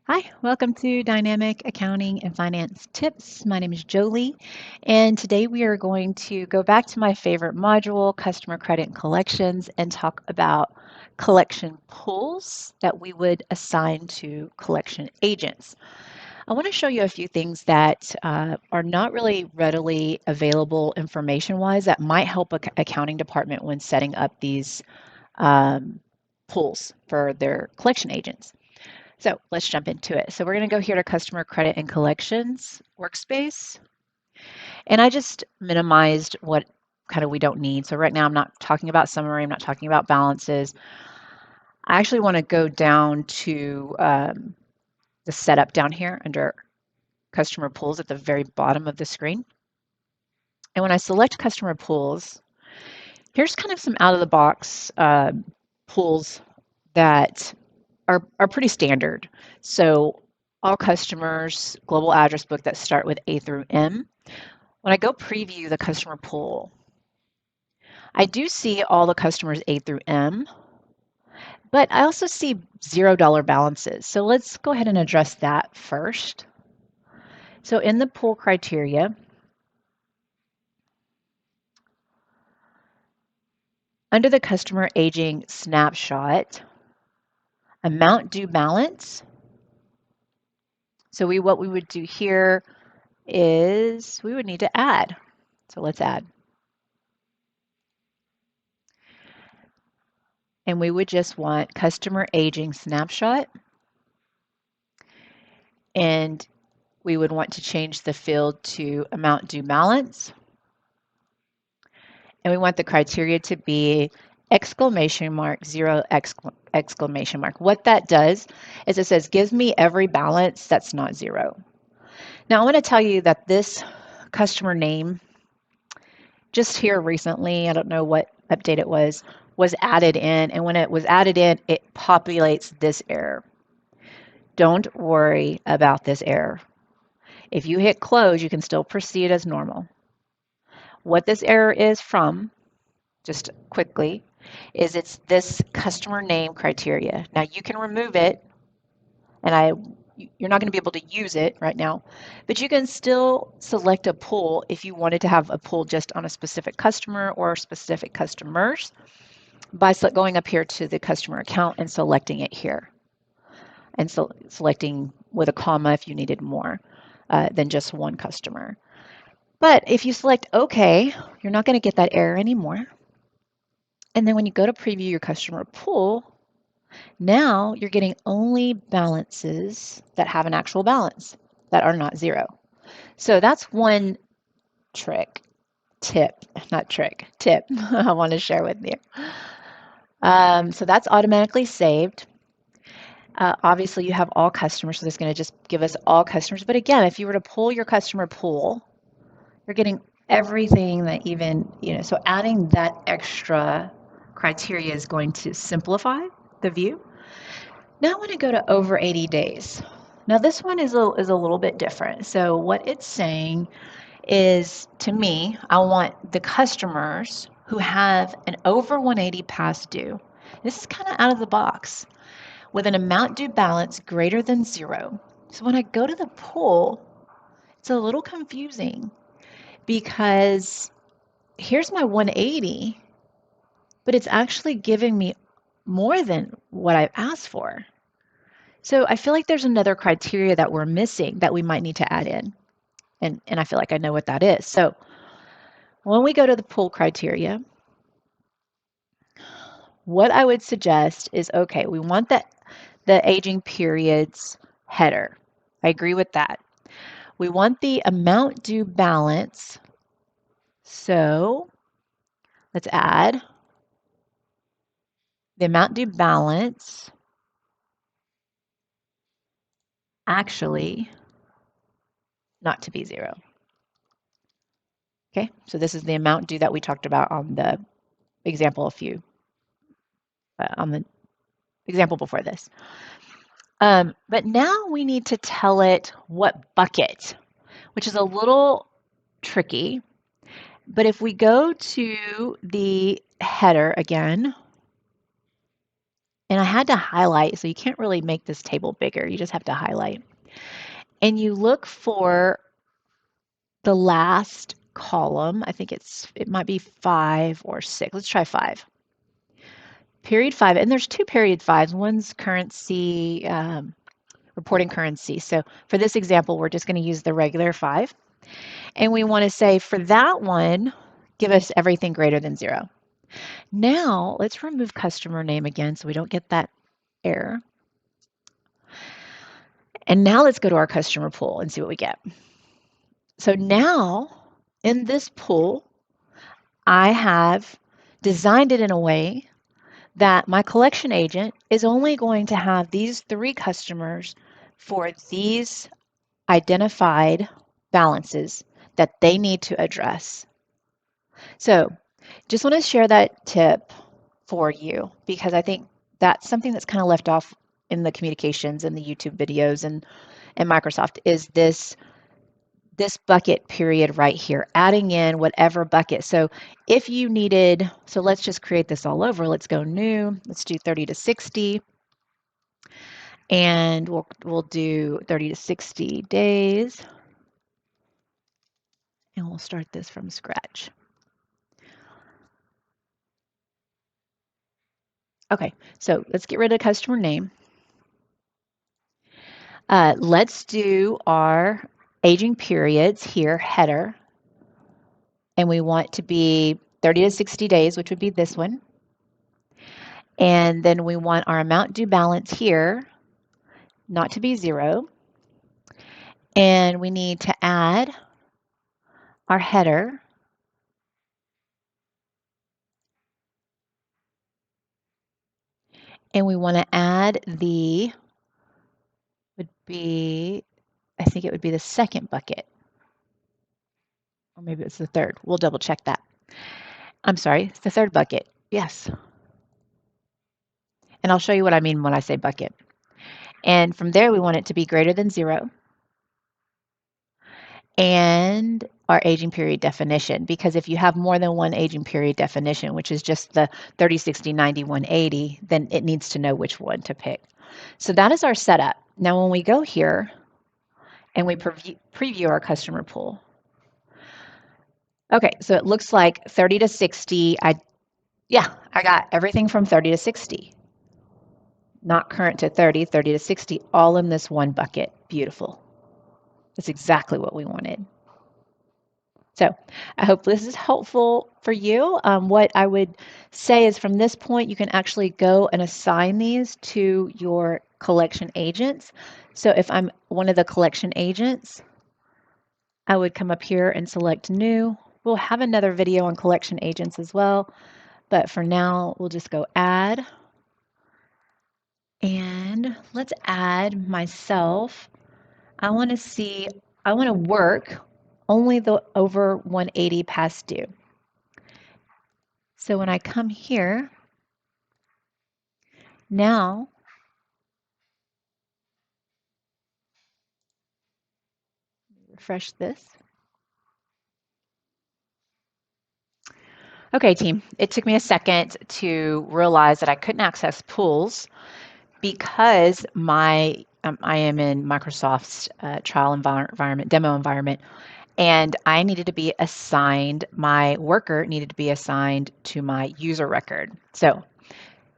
Hi, welcome to Dynamic Accounting and Finance Tips. My name is Jolie, and today we are going to go back to my favorite module, Customer Credit and Collections, and talk about collection pools that we would assign to collection agents. I want to show you a few things that are not really readily available information-wise that might help an accounting department when setting up these um, pools for their collection agents. So let's jump into it. So we're going to go here to Customer Credit and Collections workspace. And I just minimized what kind of we don't need. So right now I'm not talking about summary, I'm not talking about balances. I actually want to go down to the setup down here under customer pools at the very bottom of the screen. And when I select customer pools, here's kind of some out of the box pools that are pretty standard. So all customers, global address book that start with A through M. When I go preview the customer pool, I do see all the customers A through M, but I also see $0 balances. So let's go ahead and address that first. So in the pool criteria, under the customer aging snapshot, amount due balance. So what we would do here is we would need to add. So let's add. And we would just want customer aging snapshot. And we would want to change the field to amount due balance. And we want the criteria to be exclamation mark, zero exclamation mark. What that does is it says, gives me every balance that's not zero. Now I want to tell you that this customer name just here recently, I don't know what update it was added in. And when it was added in, it populates this error. Don't worry about this error. If you hit close, you can still proceed as normal. What this error is from, just quickly, is it's this customer name criteria. Now you can remove it, and you're not going to be able to use it right now, but you can still select a pool if you wanted to have a pool just on a specific customer or specific customers by going up here to the customer account and selecting it here, and selecting with a comma if you needed more than just one customer. But if you select OK, you're not going to get that error anymore. And then when you go to preview your customer pool, now you're getting only balances that have an actual balance that are not zero. So that's one tip I want to share with you. So that's automatically saved. Obviously, you have all customers, so this is going to just give us all customers. But again, if you were to pull your customer pool, you're getting everything that so adding that extra criteria is going to simplify the view. Now I want to go to over 80 days. Now this one is a little bit different. So what it's saying is, to me, I want the customers who have an over 180 past due. This is kind of out of the box with an amount due balance greater than zero. So when I go to the pool, it's a little confusing because here's my 180, but it's actually giving me more than what I've asked for. So I feel like there's another criteria that we're missing that we might need to add in. And I feel like I know what that is. So when we go to the pool criteria, what I would suggest is, okay, we want the aging periods header. I agree with that. We want the amount due balance. So let's add the amount due balance actually not to be zero. Okay, so this is the amount due that we talked about on the example on the example before this. But now we need to tell it what bucket, which is a little tricky. But if we go to the header again And I had to highlight, so you can't really make this table bigger. You just have to highlight. And you look for the last column. I think it might be 5 or 6. Let's try 5. Period 5, and there's 2 period 5s. One's currency, reporting currency. So for this example, we're just going to use the regular 5. And we want to say for that one, give us everything greater than 0. Now let's remove customer name again so we don't get that error. And now let's go to our customer pool and see what we get. So now in this pool, I have designed it in a way that my collection agent is only going to have these 3 customers for these identified balances that they need to address. So just want to share that tip for you because I think that's something that's kind of left off in the communications and the YouTube videos and Microsoft is this bucket period right here, adding in whatever bucket. So if you needed, so let's just create this all over. Let's go new. Let's do 30 to 60. And we'll do 30 to 60 days. And we'll start this from scratch. Okay, so let's get rid of customer name. Let's do our aging periods here, header. And we want to be 30 to 60 days, which would be this one. And then we want our amount due balance here not to be 0. And we need to add our header. And we want to add I think it would be the second bucket. Or maybe it's the third. We'll double check that. I'm sorry, it's the third bucket. Yes. And I'll show you what I mean when I say bucket. And from there, we want it to be greater than 0. And our aging period definition, because if you have more than one aging period definition, which is just the 30, 60, 90, 180, then it needs to know which one to pick. So that is our setup. Now, when we go here and we preview our customer pool, okay, so it looks like 30 to 60, I got everything from 30 to 60. Not current to 30, 30 to 60, all in this one bucket. Beautiful. That's exactly what we wanted. So I hope this is helpful for you. What I would say is from this point, you can actually go and assign these to your collection agents. So if I'm one of the collection agents, I would come up here and select new. We'll have another video on collection agents as well, but for now, we'll just go add. And let's add myself. I want to work only the over 180 past due. So when I come here, now refresh this. Okay, team, it took me a second to realize that I couldn't access pools because I am in Microsoft's trial environment, demo environment, and I needed to be assigned, my worker needed to be assigned to my user record. So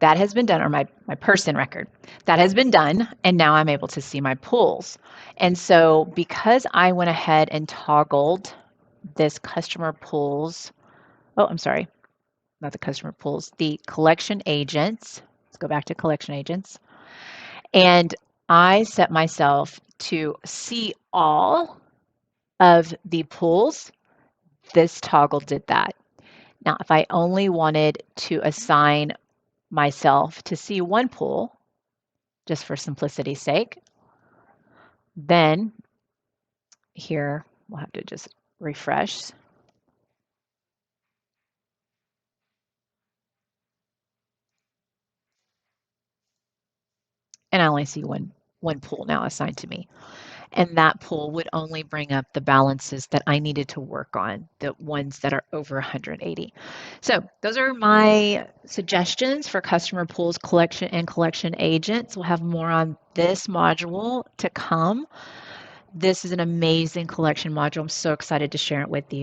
that has been done, or my person record. That has been done, and now I'm able to see my pools. And so because I went ahead and toggled this customer pools, oh, I'm sorry, not the customer pools, the collection agents. Let's go back to collection agents. And I set myself to see all of the pools. This toggle did that. Now, if I only wanted to assign myself to see one pool, just for simplicity's sake, then here we'll have to just refresh. And I only see one pool now assigned to me. and that pool would only bring up the balances that I needed to work on, the ones that are over 180. So those are my suggestions for customer pools collection and collection agents. We'll have more on this module to come. This is an amazing collection module. I'm so excited to share it with you.